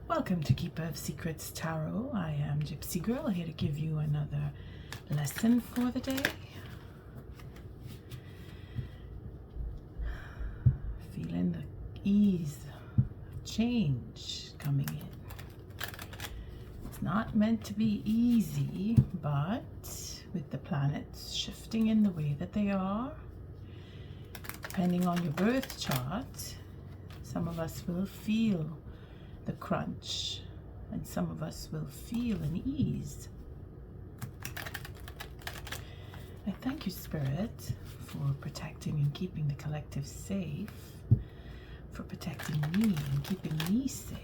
Welcome to Keeper of Secrets Tarot. I am Gypsy Girl, here to give you another lesson for the day. Feeling the ease of change coming in. It's not meant to be easy, but with the planets shifting in the way that they are, depending on your birth chart, some of us will feel the crunch, and some of us will feel an ease. I thank you, Spirit, for protecting and keeping the collective safe, for protecting me and keeping me safe.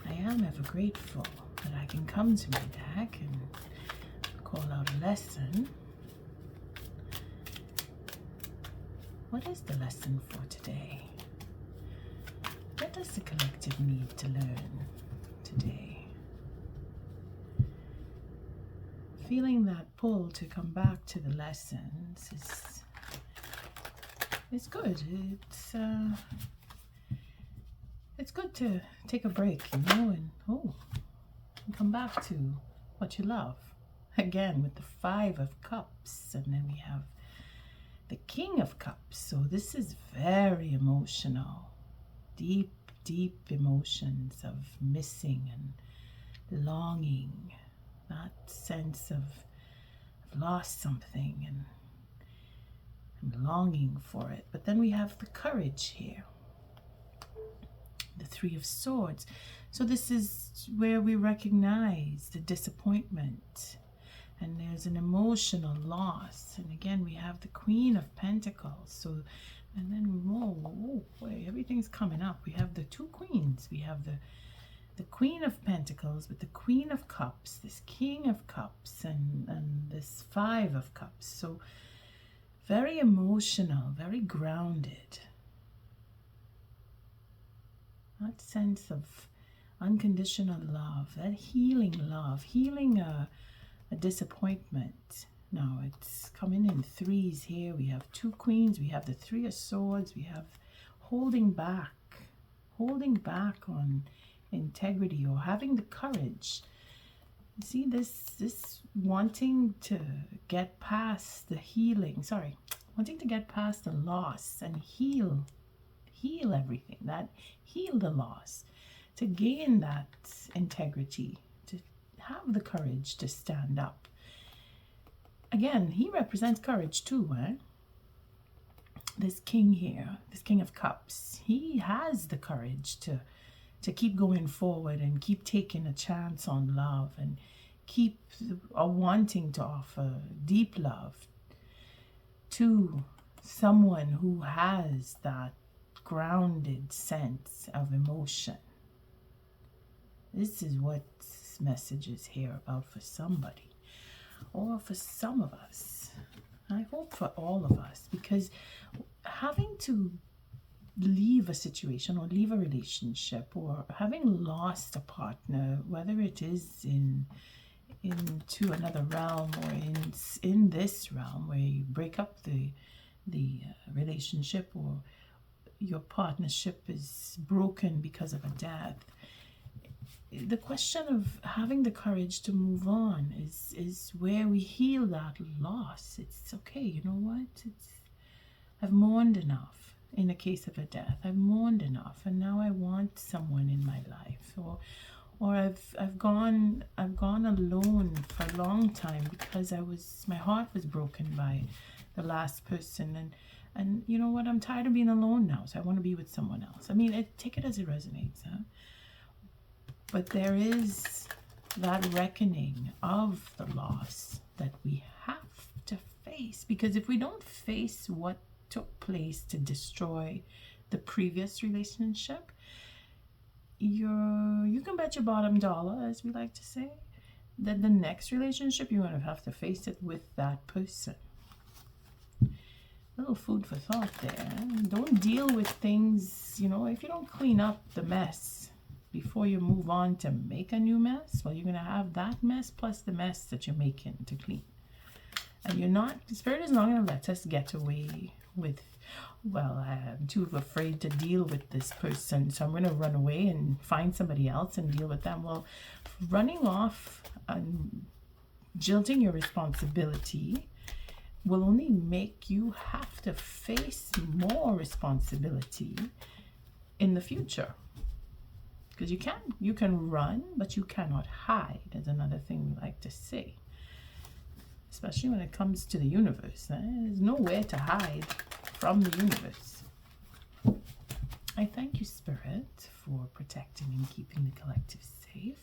I am ever grateful that I can come to my deck and call out a lesson. What is the lesson for today? What does the collective need to learn today? Feeling that pull to come back to the lessons is good. It's good to take a break, and come back to what you love. Again, with the Five of Cups, and then we have the King of Cups. So this is very emotional. Deep emotions of missing and longing, that sense of I've lost something and I'm longing for it. But then we have the Courage here, the Three of Swords. So this is where we recognize the disappointment, and there's an emotional loss. And again, we have the Queen of Pentacles. So, and then, boy, everything's coming up. We have the two queens. We have the Queen of Pentacles with the Queen of Cups, this King of Cups, and this Five of Cups. So very emotional, very grounded. That sense of unconditional love, that healing love, healing a disappointment. Now it's coming in threes here. We have two queens, we have the Three of Swords, we have holding back on integrity or having the courage. You see this wanting to get past the wanting to get past the loss and heal everything, heal the loss, to gain that integrity, to have the courage to stand up. Again, he represents courage too, This king here, this King of Cups, he has the courage to keep going forward and keep taking a chance on love and keep wanting to offer deep love to someone who has that grounded sense of emotion. This is what this message is here about for somebody, or for some of us. I hope for all of us, because having to leave a situation or leave a relationship, or having lost a partner, whether it is into another realm or in this realm where you break up the relationship, or your partnership is broken because of a death, the question of having the courage to move on is where we heal that loss. It's okay, you know what? I've mourned enough. In the case of a death, I've mourned enough, and now I want someone in my life. Or I've gone alone for a long time because my heart was broken by the last person, and you know what? I'm tired of being alone now, so I want to be with someone else. I mean, take it as it resonates, But there is that reckoning of the loss that we have to face, because if we don't face what took place to destroy the previous relationship, you can bet your bottom dollar, as we like to say, that the next relationship you're going to have to face it with that person. Little food for thought there. Don't deal with things, if you don't clean up the mess before you move on to make a new mess, well, you're going to have that mess plus the mess that you're making to clean. And the Spirit is not going to let us get away with Well, I'm too afraid to deal with this person, so I'm going to run away and find somebody else and deal with them. Well, running off and jilting your responsibility will only make you have to face more responsibility in the future. Because you can run, but you cannot hide, is another thing we like to say. Especially when it comes to the universe. There's nowhere to hide from the universe. I thank you, Spirit, for protecting and keeping the collective safe.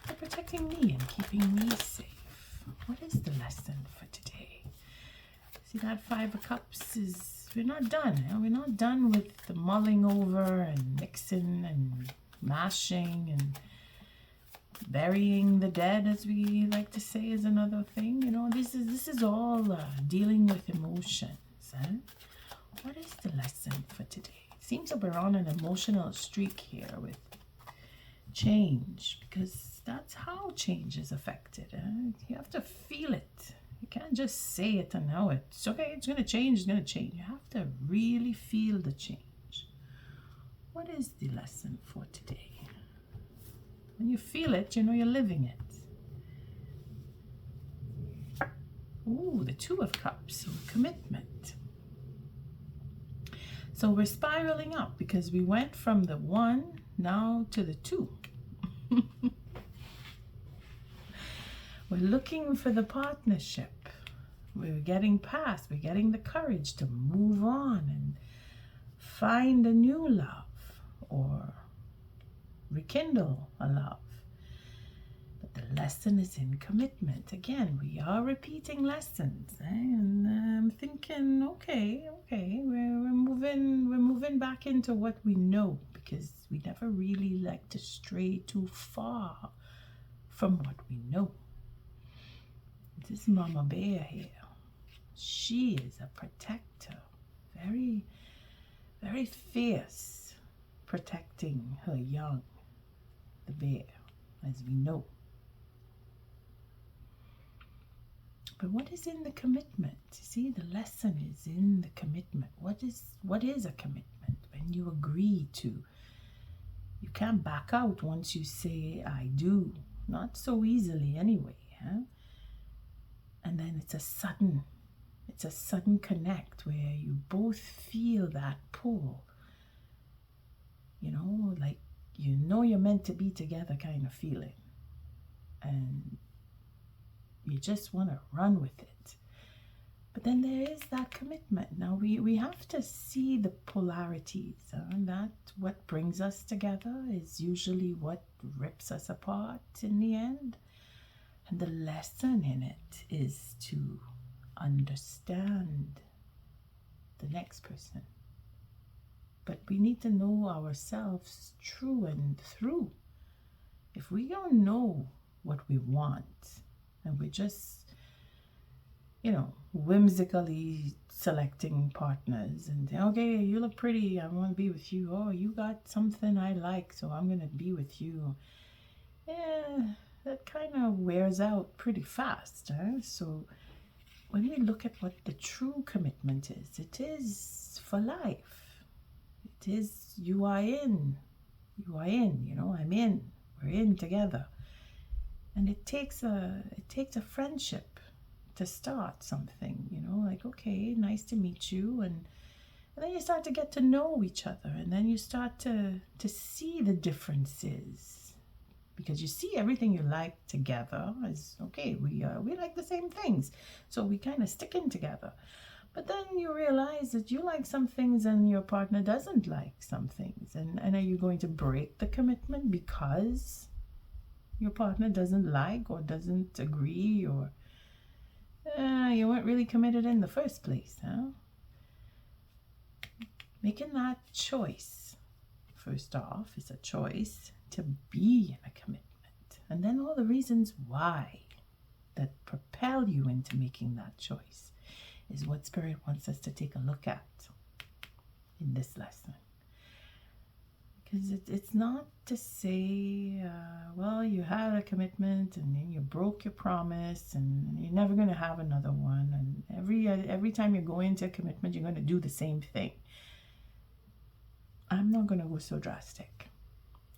For protecting me and keeping me safe. What is the lesson for today? See, that Five of Cups is, we're not done. We're not done with the mulling over and mixing and mashing and burying the dead, as we like to say, is another thing. You know, this is all dealing with emotions. What is the lesson for today? It seems that we're on an emotional streak here with change, because that's how change is affected. You have to feel it. You can't just say it and know it's okay, it's going to change, it's going to change. You have to really feel the change. What is the lesson for today? When you feel it, you know you're living it. Ooh, the Two of Cups, so commitment. So we're spiraling up because we went from the 1 now to the 2. We're looking for the partnership. We're getting past, we're getting the courage to move on and find a new love or rekindle a love. But the lesson is in commitment. Again, we are repeating lessons, and I'm thinking, okay, we're moving back into what we know, because we never really like to stray too far from what we know. This is Mama Bear here. She is a protector, very, very fierce, protecting her young, the bear, as we know. But what is in the commitment? You see, the lesson is in the commitment. What is a commitment? When you agree to, you can't back out once you say I do. Not so easily anyway. And then it's a sudden connect where you both feel that pull. You know, like you know you're meant to be together kind of feeling. And you just want to run with it. But then there is that commitment. Now we have to see the polarities. That what brings us together is usually what rips us apart in the end. And the lesson in it is to understand the next person. But we need to know ourselves true and through. If we don't know what we want, and we're just, whimsically selecting partners and okay, you look pretty, I want to be with you. Oh, you got something I like, so I'm going to be with you. Yeah, that kind of wears out pretty fast. So when we look at what the true commitment is, it is for life. It is you are in, I'm in, we're in together. And it takes a friendship to start something, like, okay, nice to meet you. And then you start to get to know each other, and then you start to see the differences, because you see everything you like together as, okay, we like the same things. So we kind of stick in together. But then you realize that you like some things and your partner doesn't like some things. And are you going to break the commitment because your partner doesn't like or doesn't agree, or you weren't really committed in the first place? Making that choice, first off, is a choice to be in a commitment. And then all the reasons why that propel you into making that choice is what Spirit wants us to take a look at in this lesson. Because it's not to say, well, you had a commitment and then you broke your promise and you're never going to have another one. And every time you go into a commitment, you're going to do the same thing. I'm not going to go so drastic.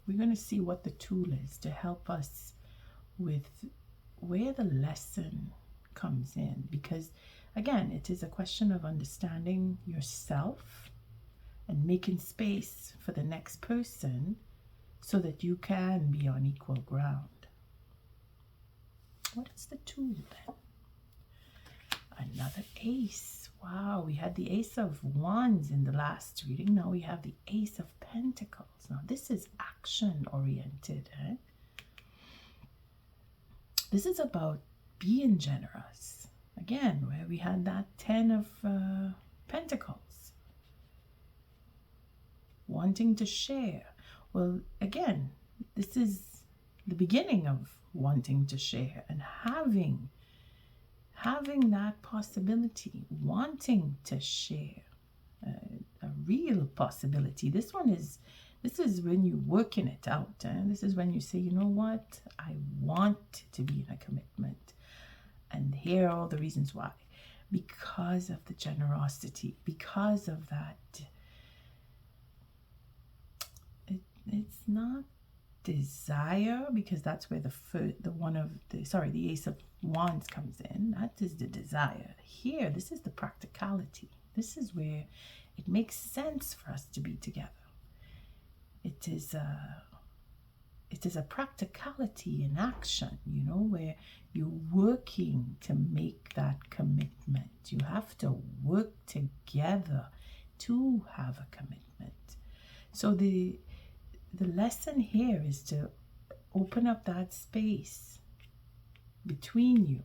We're going to see what the tool is to help us with where the lesson comes in. Because, again, it is a question of understanding yourself and making space for the next person so that you can be on equal ground. What is the tool then? Another ace. Wow, we had the Ace of Wands in the last reading. Now we have the Ace of Pentacles. Now this is action oriented. This is about being generous. Again, where we had that 10 of Pentacles. Wanting to share. Well, again, this is the beginning of wanting to share and having that possibility, wanting to share, a real possibility. This is when you're working it out. This is when you say, you know what, I want to be in a commitment. And here are all the reasons why. Because of the generosity, because of that. It's not desire, because that's where the Ace of Wands comes in. That is the desire. Here, this is the practicality. This is where it makes sense for us to be together. It is a practicality in action, where you're working to make that commitment. You have to work together to have a commitment. So the lesson here is to open up that space between you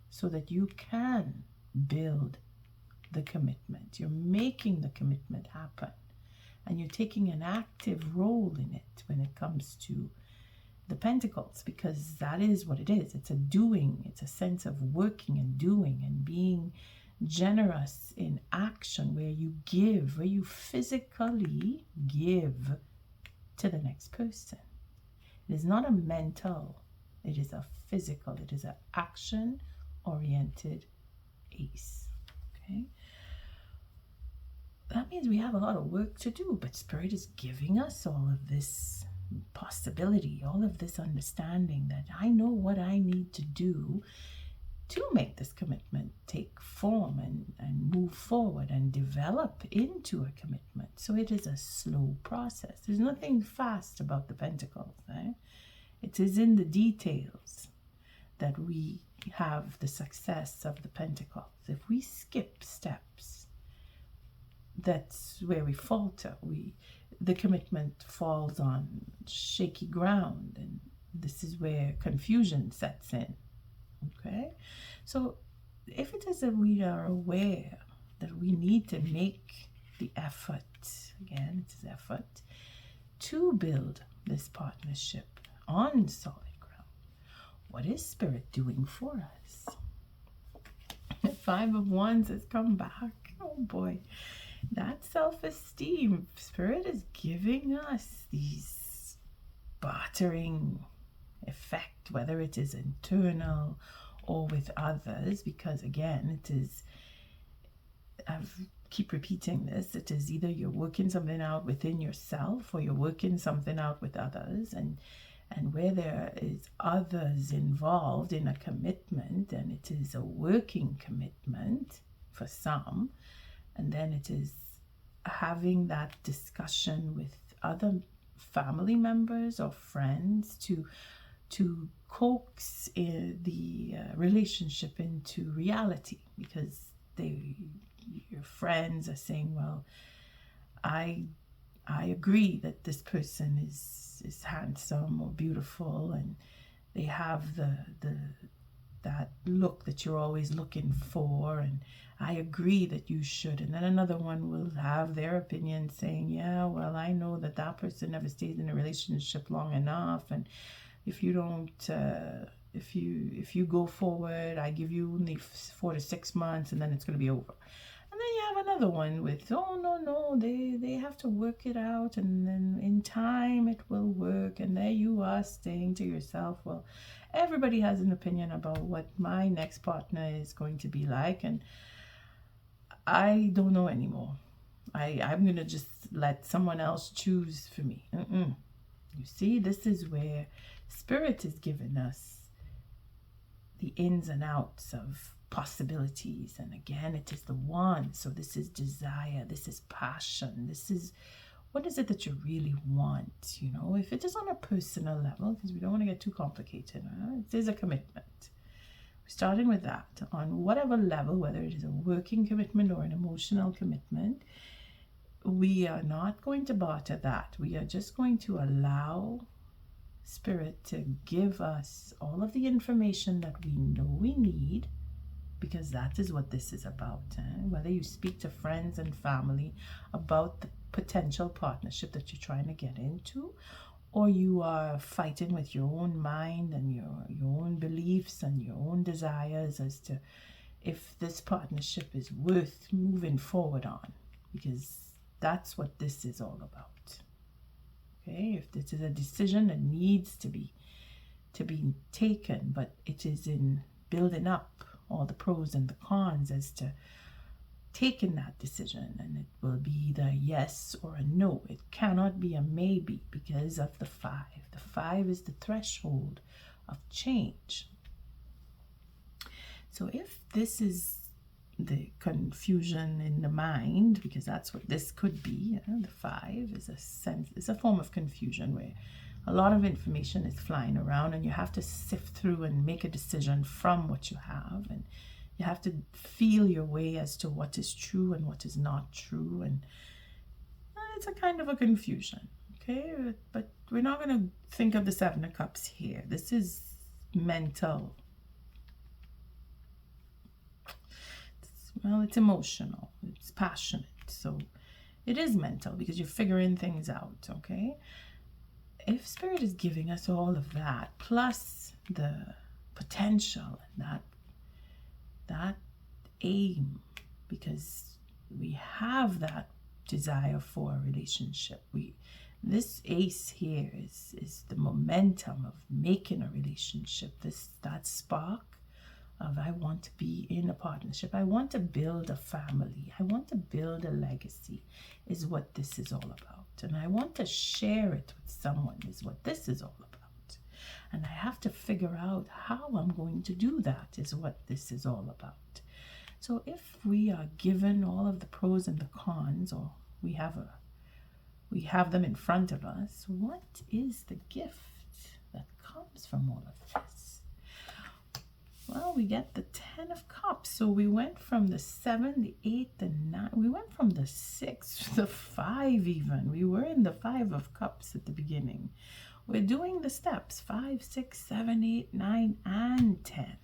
so that you can build the commitment. You're making the commitment happen, and you're taking an active role in it when it comes to the Pentacles, because that is what it is. It's a doing. It's a sense of working and doing and being generous in action, where you give, where you physically give to the next person. It is not a mental, it is a physical, it is an action oriented ace. Okay, that means we have a lot of work to do, but Spirit is giving us all of this possibility, all of this understanding that I know what I need to do to make this commitment take form and move forward and develop into a commitment. So it is a slow process. There's nothing fast about the Pentacles. It is in the details that we have the success of the Pentacles. If we skip steps, that's where we falter. The commitment falls on shaky ground, and this is where confusion sets in. Okay, so if it is that we are aware that we need to make the effort, again, it is effort, to build this partnership on solid ground, what is Spirit doing for us? The 5 of Wands has come back. Oh boy, that self-esteem. Spirit is giving us these bartering effect, whether it is internal or with others, because again, I keep repeating this, it is either you're working something out within yourself or you're working something out with others, and where there is others involved in a commitment, and it is a working commitment for some, and then it is having that discussion with other family members or friends to coax the relationship into reality, because your friends are saying, well, I agree that this person is handsome or beautiful, and they have that look that you're always looking for, and I agree that you should. And then another one will have their opinion saying, yeah, well, I know that person never stays in a relationship long enough, and if you don't if you go forward, I give you only 4 to 6 months and then it's going to be over. And then you have another one with, oh, no, they have to work it out, and then in time it will work. And there you are saying to yourself, well, everybody has an opinion about what my next partner is going to be like, and I don't know anymore. I'm going to just let someone else choose for me. You see, this is where Spirit is giving us the ins and outs of possibilities. And again, it is the one. So this is desire, this is passion, this is, what is it that you really want? You know, if it is on a personal level, because we don't want to get too complicated, it is a commitment. We're starting with that on whatever level, whether it is a working commitment or an emotional commitment. We are not going to barter that. We are just going to allow Spirit to give us all of the information that we know we need, because that is what this is about. Whether you speak to friends and family about the potential partnership that you're trying to get into, or you are fighting with your own mind and your own beliefs and your own desires as to if this partnership is worth moving forward on, because that's what this is all about. Okay, if this is a decision that needs to be taken, but it is in building up all the pros and the cons as to taking that decision, and it will be either yes or a no. It cannot be a maybe because of the 5. The 5 is the threshold of change. So if this is the confusion in the mind, because that's what this could be, the 5 is a form of confusion where a lot of information is flying around and you have to sift through and make a decision from what you have, and you have to feel your way as to what is true and what is not true, and it's a kind of a confusion. Okay, but we're not going to think of the 7 of Cups here. This is mental. Well, it's emotional, it's passionate, so it is mental because you're figuring things out. Okay, if Spirit is giving us all of that plus the potential and that aim, because we have that desire for a relationship, this ace here is the momentum of making a relationship, that spark of I want to be in a partnership, I want to build a family, I want to build a legacy, is what this is all about. And I want to share it with someone, is what this is all about. And I have to figure out how I'm going to do that, is what this is all about. So if we are given all of the pros and the cons, or we have them in front of us, what is the gift that comes from all of this? Well, we get the 10 of Cups. So we went from the 7, the 8, the 9. We went from the 6 to the 5 even. We were in the 5 of Cups at the beginning. We're doing the steps 5, 6, 7, 8, 9, and 10.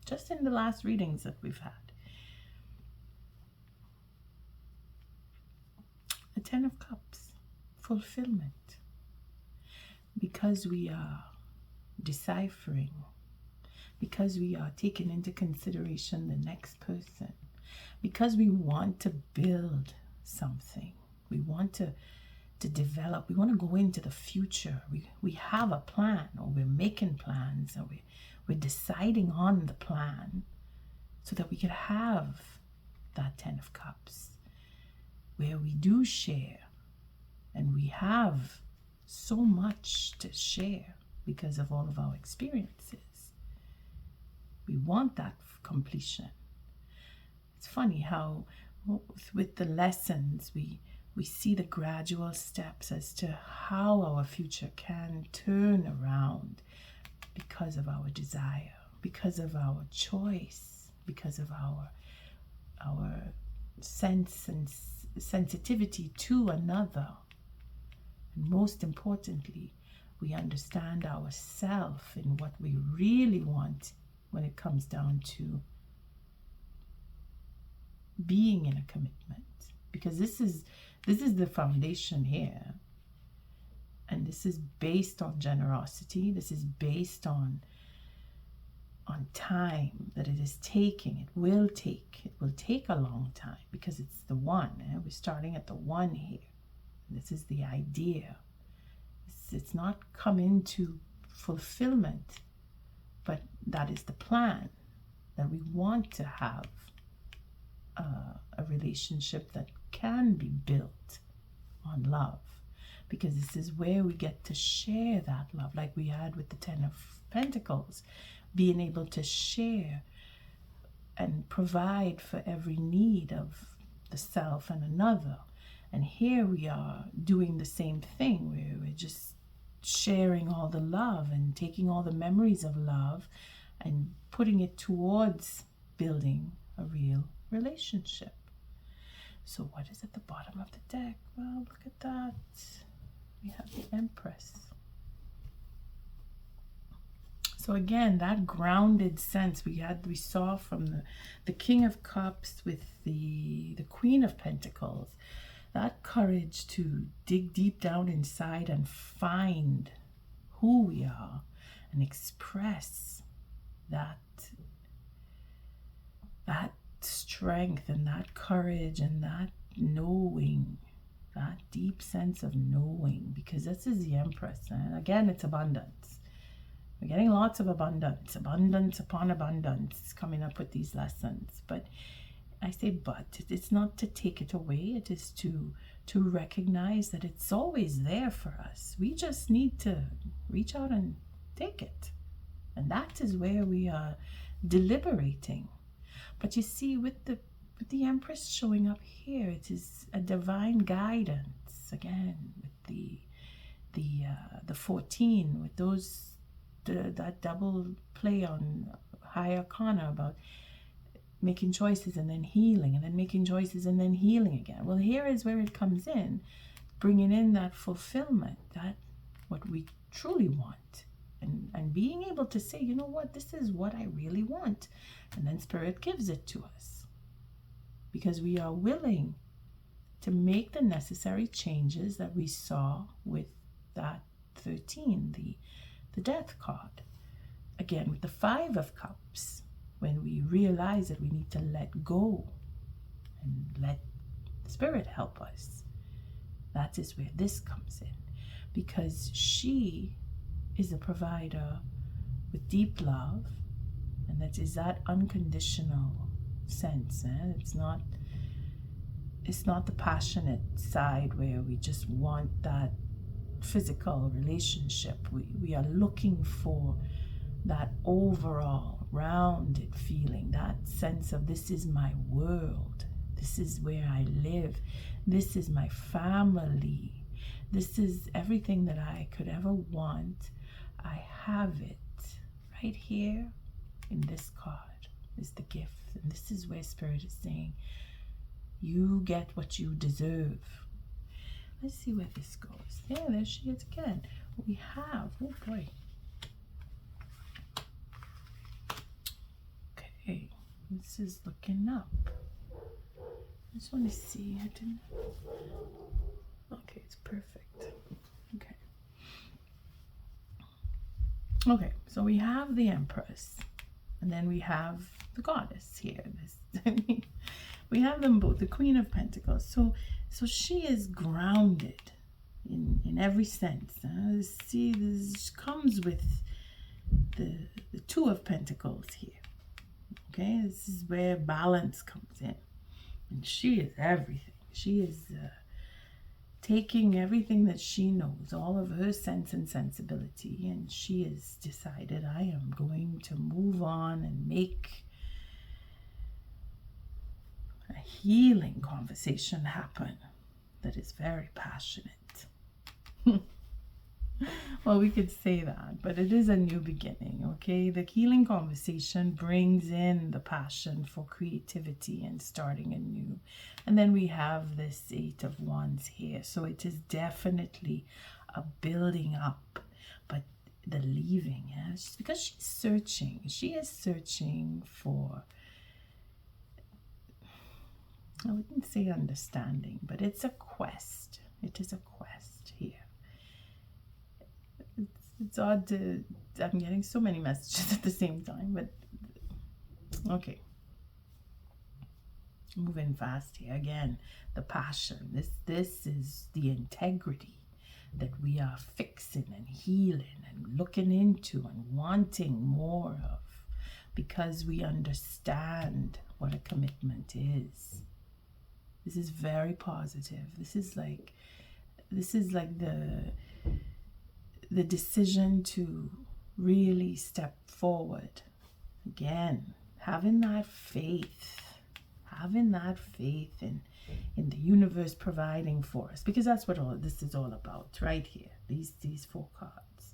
Just in the last readings that we've had. The 10 of Cups. Fulfillment. Because we are deciphering, because we are taking into consideration the next person, because we want to build something, we want to develop, we want to go into the future, we have a plan, or we're making plans, or we're deciding on the plan so that we could have that 10 of Cups where we do share, and we have so much to share because of all of our experiences. We want that completion. It's funny how with the lessons we see the gradual steps as to how our future can turn around because of our desire, because of our choice, because of our sense and sensitivity to another. And most importantly, we understand ourselves and what we really want when it comes down to being in a commitment, because this is the foundation here, and this is based on generosity. This is based on on time that it is taking. It will take a long time because it's the one. We're starting at the one here. This is the idea. It's not come into fulfillment, but that is the plan, that we want to have a relationship that can be built on love, because this is where we get to share that love, like we had with the Ten of Pentacles, being able to share and provide for every need of the self and another. And here we are doing the same thing, where we're just sharing all the love and taking all the memories of love and putting it towards building a real relationship. So what is at the bottom of the deck? Well, look at that. We have the Empress. So again, that grounded sense we saw from the King of Cups with the Queen of Pentacles. That courage to dig deep down inside and find who we are and express that strength and that courage and that knowing, that deep sense of knowing, because this is the Empress. And again, it's abundance. We're getting lots of abundance upon abundance coming up with these lessons. But I say but, it's not to take it away. It is to recognize that it's always there for us. We just need to reach out and take it. And that is where we are deliberating. But you see, with the Empress showing up here, it is a divine guidance. Again, with the 14, with those that double play on High Arcana about making choices and then healing, and then making choices and then healing again. Well, here is where it comes in, bringing in that fulfillment, that what we truly want, and being able to say, you know what, this is what I really want. And then Spirit gives it to us, because we are willing to make the necessary changes that we saw with that 13, the Death card. Again, with the Five of Cups, when we realize that we need to let go and let Spirit help us, that is where this comes in, because she is a provider with deep love, and that is that unconditional sense. It's not the passionate side where we just want that physical relationship. We are looking for that overall rounded feeling, that sense of this is my world, this is where I live, this is my family, this is everything that I could ever want. I have it right here in this card is the gift. And this is where Spirit is saying, you get what you deserve. Let's see where this goes. Yeah, there she is again. We have, oh boy. Okay, this is looking up. I just want to see. Okay, it's perfect. Okay. Okay, so we have the Empress, and then we have the Goddess here. We have them both, the Queen of Pentacles. So she is grounded in every sense. See, this comes with the Two of Pentacles here. Okay, this is where balance comes in. And she is everything. She is taking everything that she knows, all of her sense and sensibility, and she has decided, I am going to move on and make a healing conversation happen that is very passionate. Well, we could say that, but it is a new beginning, okay? The healing conversation brings in the passion for creativity and starting anew. And then we have this Eight of Wands here. So it is definitely a building up, but the leaving, yes? Because she's searching. She is searching for, I wouldn't say understanding, but it's a quest. It is a quest here. It's odd to I'm getting so many messages at the same time, but okay. Moving fast here again. The passion. This is the integrity that we are fixing and healing and looking into and wanting more of, because we understand what a commitment is. This is very positive. This is like the decision to really step forward. Again, having that faith in the universe providing for us, because that's what all this is all about right here. These 4 cards.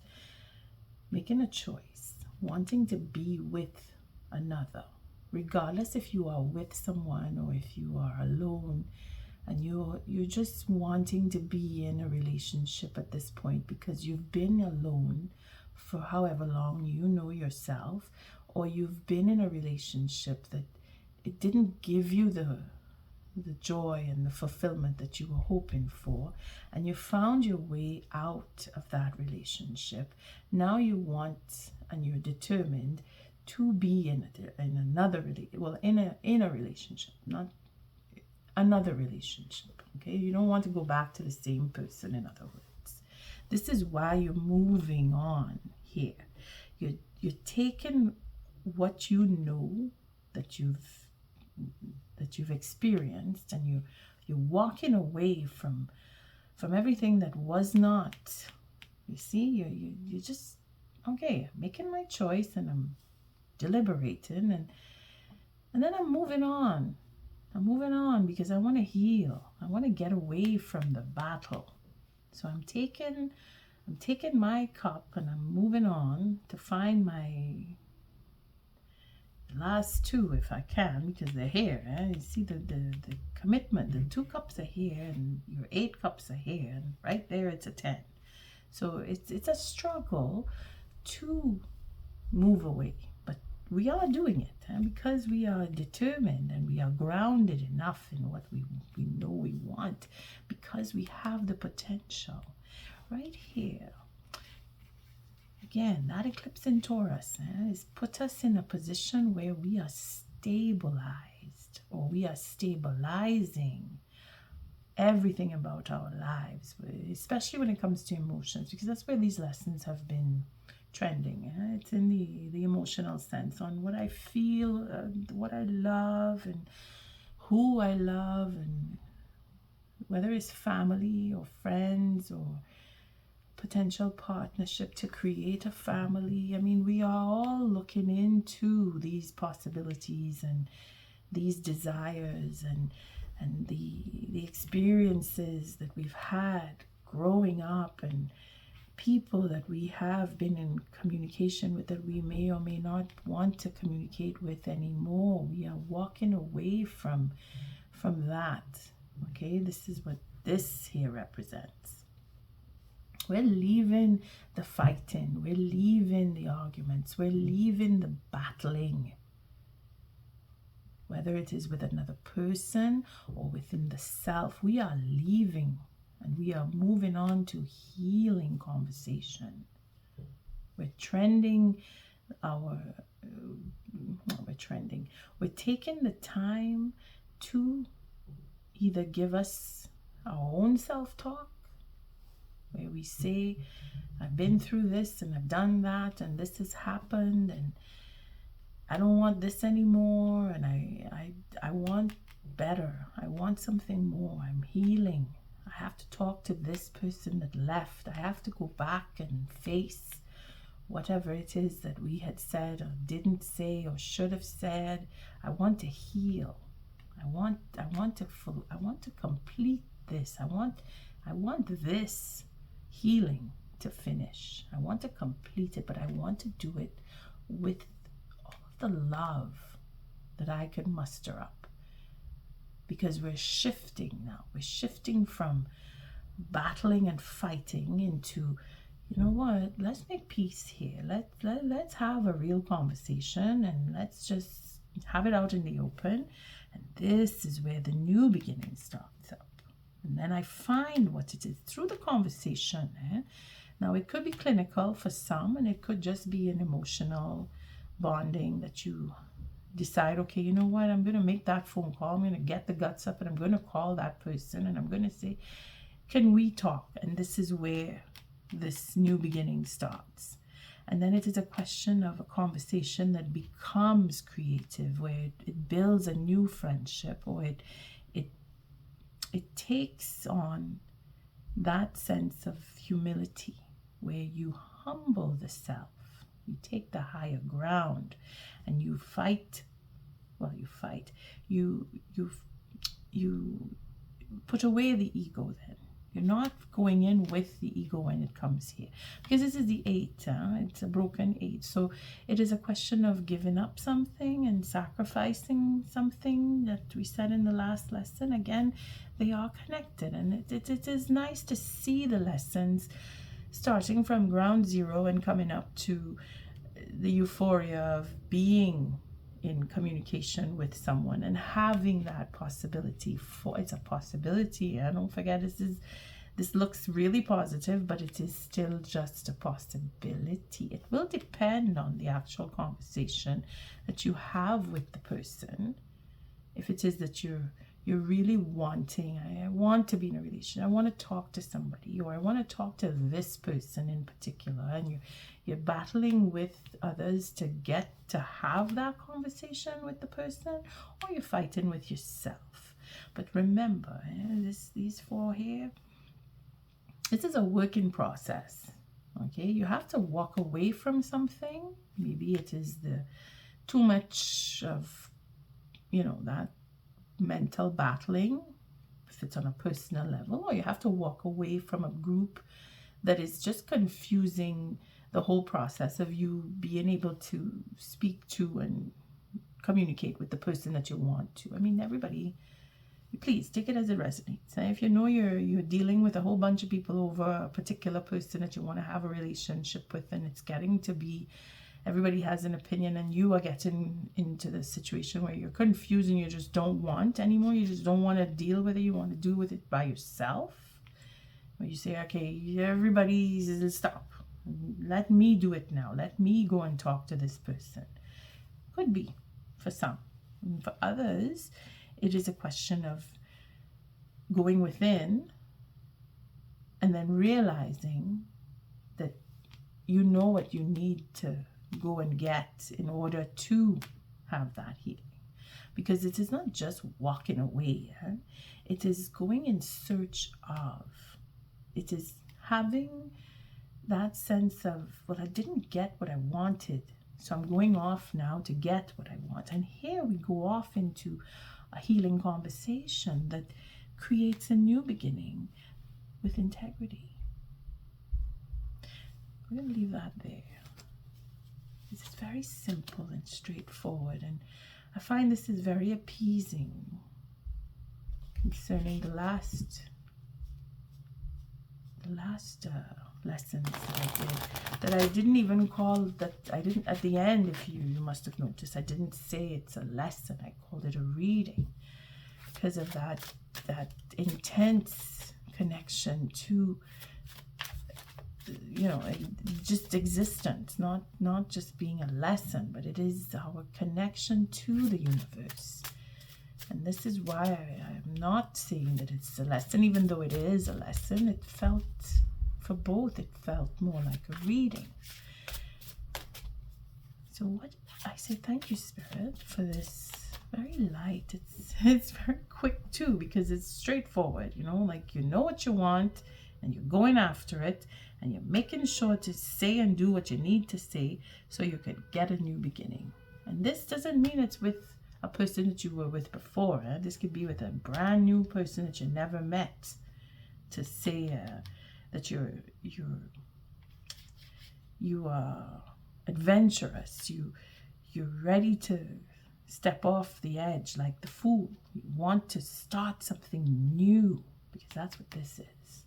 Making a choice, wanting to be with another, regardless if you are with someone or if you are alone, and you're just wanting to be in a relationship at this point because you've been alone for however long you know yourself, or you've been in a relationship that it didn't give you the joy and the fulfillment that you were hoping for, and you found your way out of that relationship. Now you want, and you're determined to be in a relationship, not another relationship. Okay, you don't want to go back to the same person. In other words, this is why you're moving on here. You're taking what you know that you've experienced, and you're walking away from everything that was not. You see, you just, okay, I'm making my choice, and I'm deliberating, and then I'm moving on. I'm moving on because I want to heal. I want to get away from the battle. So I'm taking my cup, and I'm moving on to find my last 2 if I can, because they're here. You see the commitment. The 2 cups are here, and your 8 cups are here, and right there it's a 10. So it's a struggle to move away, but we are doing it, and because we are determined and we are grounded enough in what we know we want, because we have the potential right here. Again, that eclipse in Taurus is put us in a position where we are stabilized, or we are stabilizing everything about our lives, especially when it comes to emotions, because that's where these lessons have been trending. It's in the emotional sense, on what I feel, what I love, and who I love, and whether it's family or friends or potential partnership to create a family. I mean, we are all looking into these possibilities and these desires and the experiences that we've had growing up, and people that we have been in communication with that we may or may not want to communicate with anymore. We are walking away from that. Okay, this is what this here represents. We're leaving the fighting, we're leaving the arguments, we're leaving the battling. Whether it is with another person or within the self, we are leaving, and we are moving on to healing conversation. We're trending we're taking the time to either give us our own self-talk, where we say, I've been through this and I've done that and this has happened and I don't want this anymore, and I want better. I want something more. I'm healing. I have to talk to this person that left. I have to go back and face whatever it is that we had said or didn't say or should have said. I want to heal. I want to complete this. I want this healing to finish. I want to complete it, but I want to do it with all of the love that I can muster up, because we're shifting now. We're shifting from battling and fighting into, you know what, let's make peace here. Let's have a real conversation, and let's just have it out in the open. And this is where the new beginning starts up. And then I find what it is through the conversation. Now, it could be clinical for some, and it could just be an emotional bonding that you decide, okay, you know what, I'm going to make that phone call. I'm going to get the guts up and I'm going to call that person and I'm going to say, can we talk? And this is where this new beginning starts. And then it is a question of a conversation that becomes creative, where it builds a new friendship, or it takes on that sense of humility where you humble the self. You take the higher ground and you fight. You put away the ego then. You're not going in with the ego when it comes here. Because this is the 8, it's a broken 8. So it is a question of giving up something and sacrificing something that we said in the last lesson. Again, they are connected. And it is nice to see the lessons starting from ground zero and coming up to the euphoria of being in communication with someone and having that possibility. It's a possibility, and don't forget, this looks really positive, but it is still just a possibility. It will depend on the actual conversation that you have with the person. If it is that you're really wanting, I want to be in a relationship, I want to talk to somebody, or I want to talk to this person in particular, and you're battling with others to get to have that conversation with the person, or you're fighting with yourself. But remember, these 4 here, this is a working process. Okay, you have to walk away from something. Maybe it is the too much of, that mental battling, if it's on a personal level, or you have to walk away from a group that is just confusing the whole process of you being able to speak to and communicate with the person that you want to. I mean, everybody, please take it as it resonates. If you know you're dealing with a whole bunch of people over a particular person that you want to have a relationship with, and it's getting to be everybody has an opinion, and you are getting into the situation where you're confused and you just don't want anymore, you just don't want to deal with it, you want to do with it by yourself, where you say, okay, everybody stop, let me do it now, let me go and talk to this person. Could be for some. And for others, it is a question of going within and then realizing that you know what you need to go and get in order to have that healing. Because it is not just walking away, it is going in search of, it is having that sense of, well, I didn't get what I wanted, so I'm going off now to get what I want. And here we go off into a healing conversation that creates a new beginning with integrity. We're going to leave that there. It's very simple and straightforward, and I find this is very appeasing concerning the last lessons that I did, that I didn't even call, that I didn't, at the end, if you must have noticed, I didn't say it's a lesson, I called it a reading, because of that intense connection to, just existence, not just being a lesson, but it is our connection to the universe. And this is why I'm not saying that it's a lesson, even though it is a lesson. It felt, for both, it felt more like a reading. So what I say, thank you, Spirit, for this very light. It's very quick too, because it's straightforward, like you know what you want and you're going after it, and you're making sure to say and do what you need to say so you could get a new beginning. And this doesn't mean it's with a person that you were with before. This could be with a brand new person that you never met, to say that you are adventurous, you're ready to step off the edge like the fool. You want to start something new, because that's what this is.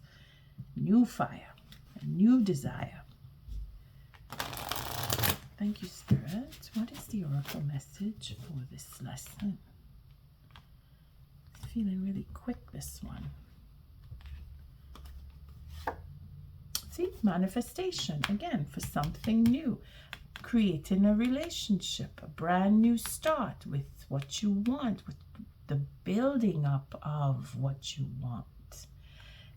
New fire, a new desire. Thank you, Spirit. What is the oracle message for this lesson? It's feeling really quick, this one. See, manifestation again for something new, creating a relationship, a brand new start with what you want, with the building up of what you want.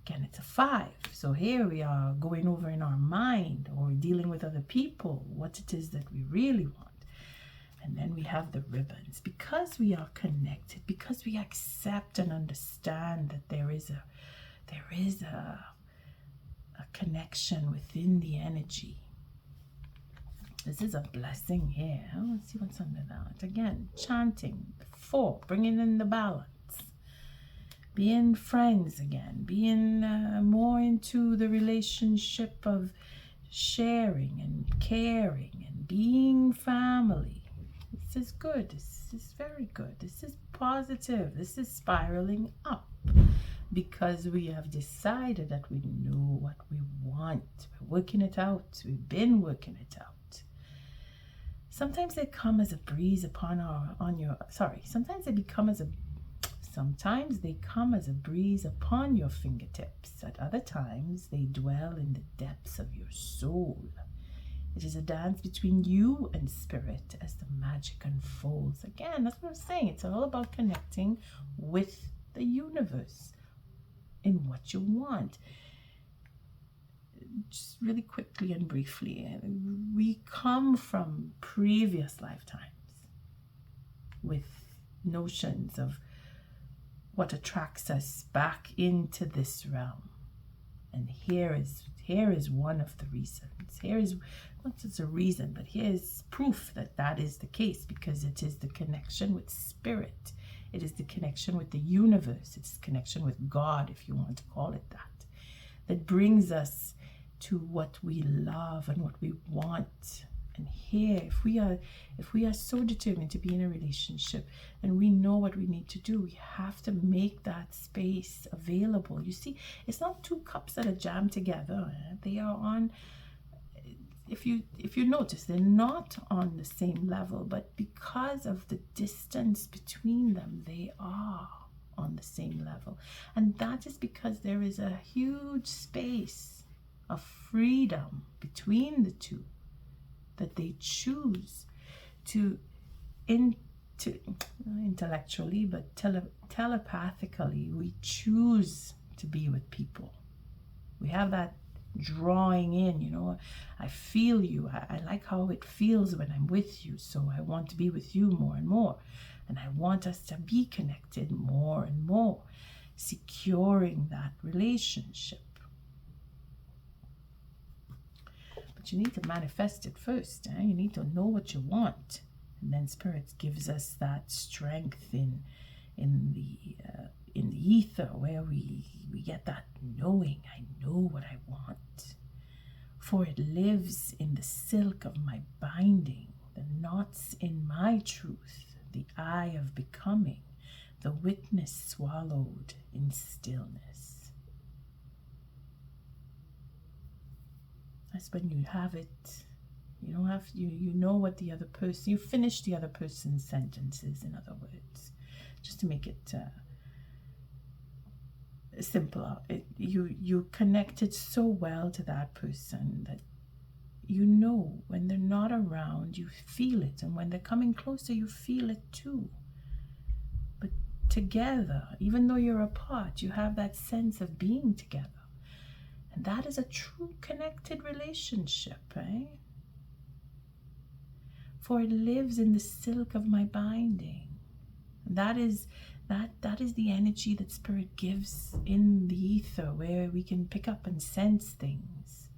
Again, it's a 5. So here we are going over in our mind or dealing with other people what it is that we really want. And then we have the ribbons. Because we are connected, because we accept and understand that there is a connection within the energy. This is a blessing here. Let's see what's under that. Again, chanting. 4, bringing in the balance. Being friends again. Being more into the relationship of sharing and caring and being family. This is good. This is very good. This is positive. This is spiraling up. Because we have decided that we know what we want. We're working it out. We've been working it out. Sometimes they come as a breeze sometimes they come as a breeze upon your fingertips. At other times, they dwell in the depths of your soul. It is a dance between you and spirit as the magic unfolds. Again, that's what I'm saying. It's all about connecting with the universe in what you want. Just really quickly and briefly, we come from previous lifetimes with notions of what attracts us back into this realm. And here is one of the reasons. Here is not just a reason, but here's proof that that is the case, because it is the connection with spirit. It is the connection with the universe. It's the connection with God, if you want to call it that, that brings us to what we love and what we want. And here, if we are so determined to be in a relationship and we know what we need to do, we have to make that space available. You see, it's not 2 cups that are jammed together. They are on, if you notice, they're not on the same level, but because of the distance between them, they are on the same level. And that is because there is a huge space of freedom between the two, that they choose to intellectually, but telepathically, we choose to be with people. We have that drawing in, I feel you. I like how it feels when I'm with you, so I want to be with you more and more. And I want us to be connected more and more, securing that relationship. But you need to manifest it first. You need to know what you want, and then Spirit gives us that strength in the ether, where we get that knowing. I know what I want, for it lives in the silk of my binding, the knots in my truth, the eye of becoming, the witness swallowed in stillness. That's when you have it. You don't have you know what the other person, you finish the other person's sentences, in other words, just to make it simpler. You connected so well to that person that you know when they're not around, you feel it, and when they're coming closer, you feel it too. But together, even though you're apart, you have that sense of being together. And that is a true connected relationship, eh? For it lives in the silk of my binding. That is the energy that Spirit gives in the ether, where we can pick up and sense things.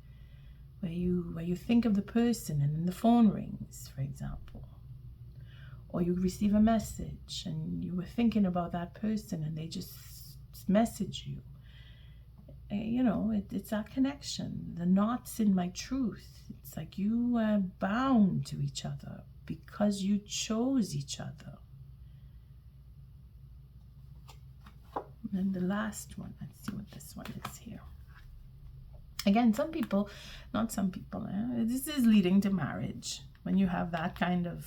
Where you think of the person and then the phone rings, for example. Or you receive a message and you were thinking about that person and they just message you. It's that connection, the knots in my truth. It's like you are bound to each other because you chose each other. And the last one, let's see what this one is here. Again, this is leading to marriage. When you have that kind of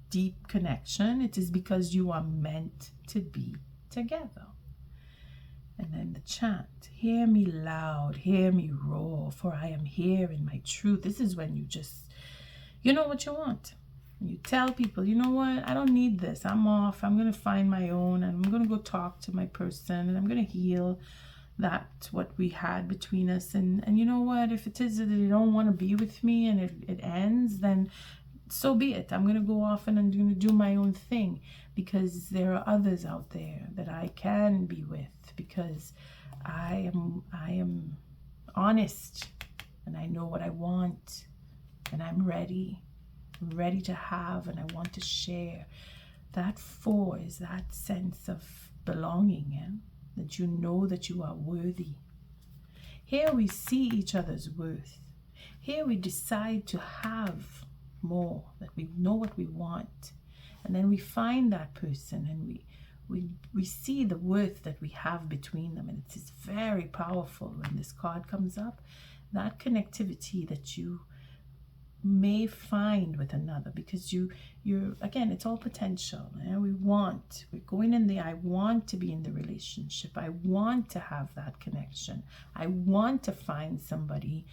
deep connection, it is because you are meant to be together. And then the chant, hear me loud, hear me roar, for I am here in my truth. This is when you know what you want. You tell people, you know what, I don't need this. I'm off. I'm going to find my own, and I'm going to go talk to my person, and I'm going to heal that what we had between us. And you know what, if it is that they don't want to be with me and it ends, then so be it. I'm going to go off and I'm going to do my own thing, because there are others out there that I can be with, because I am honest, and I know what I want, and I'm ready to have, and I want to share. That 4 is that sense of belonging, yeah? That you know that you are worthy. Here we see each other's worth. Here we decide to have more, that we know what we want, and then we find that person, and we see the worth that we have between them, and it's very powerful when this card comes up. That connectivity that you may find with another, because you're again, it's all potential, and we're going in I want to be in the relationship. I want to have that connection. I want to find somebody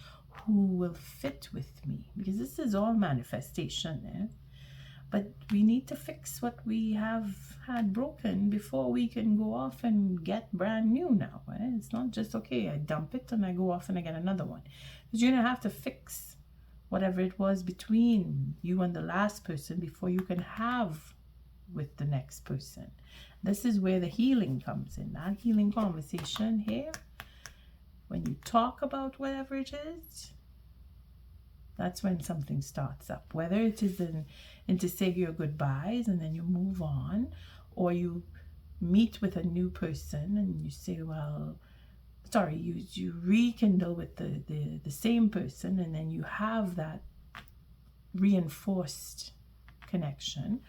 who will fit with me, because this is all manifestation, eh? But we need to fix what we have had broken before we can go off and get brand new now, eh? It's not just, okay, I dump it and I go off and I get another one, because you're gonna have to fix whatever it was between you and the last person before you can have with the next person. This is where the healing comes in, that healing conversation here. When you talk about whatever it is, that's when something starts up. Whether it is to say your goodbyes and then you move on, or you meet with a new person and you say, well, sorry, you rekindle with the same person, and then you have that reinforced connection,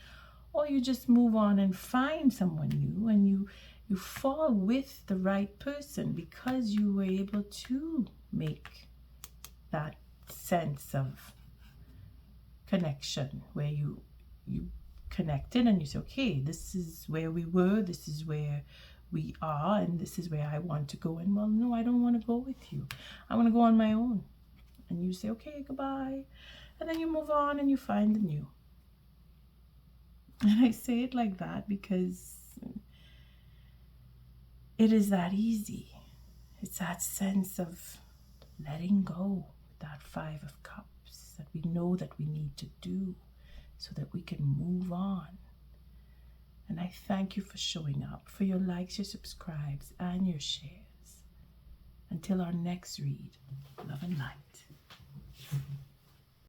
or you just move on and find someone new, and you fall with the right person because you were able to make that sense of connection where you connected and you say, okay, this is where we were, this is where we are, and this is where I want to go. And well, no, I don't want to go with you. I want to go on my own. And you say, okay, goodbye. And then you move on and you find the new. And I say it like that because it is that easy. It's that sense of letting go, that 5 of Cups, that we know that we need to do so that we can move on. And I thank you for showing up, for your likes, your subscribes, and your shares. Until our next read, love and light.